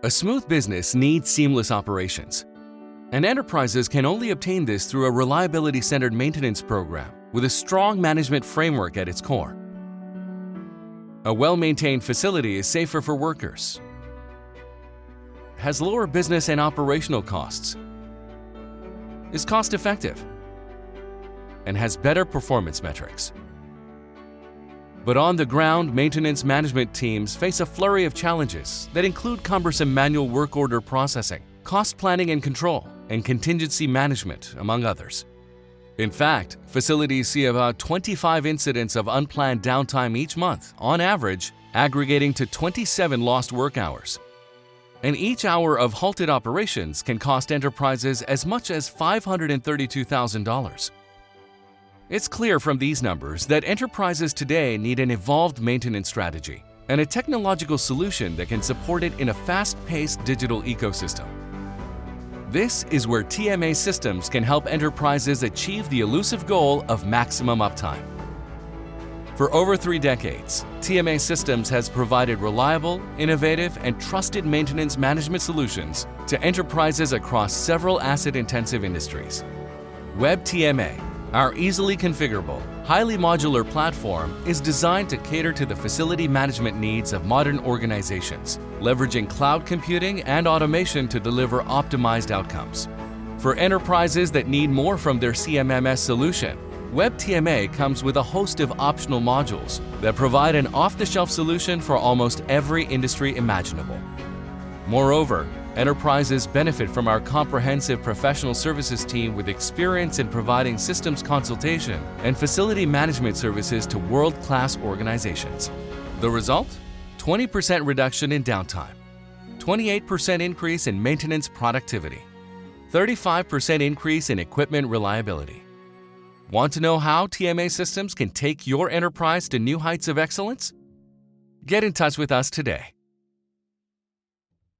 A smooth business needs seamless operations, and enterprises can only obtain this through a reliability-centered maintenance program with a strong management framework at its core. A well-maintained facility is safer for workers, has lower business and operational costs, is cost-effective, and has better performance metrics. But on the ground, maintenance management teams face a flurry of challenges that include cumbersome manual work order processing, cost planning and control, and contingency management, among others. In fact, facilities see about 25 incidents of unplanned downtime each month, on average, aggregating to 27 lost work hours. And each hour of halted operations can cost enterprises as much as $532,000. It's clear from these numbers that enterprises today need an evolved maintenance strategy and a technological solution that can support it in a fast-paced digital ecosystem. This is where TMA systems can help enterprises achieve the elusive goal of maximum uptime. For over 3 decades, TMA Systems has provided reliable, innovative, and trusted maintenance management solutions to enterprises across several asset-intensive industries. Web TMA, our easily configurable, highly modular platform, is designed to cater to the facility management needs of modern organizations, leveraging cloud computing and automation to deliver optimized outcomes. For enterprises that need more from their CMMS solution, Web TMA comes with a host of optional modules that provide an off-the-shelf solution for almost every industry imaginable. Moreover, enterprises benefit from our comprehensive professional services team with experience in providing systems consultation and facility management services to world-class organizations. The result? 20% reduction in downtime, 28% increase in maintenance productivity, 35% increase in equipment reliability. Want to know how TMA Systems can take your enterprise to new heights of excellence? Get in touch with us today.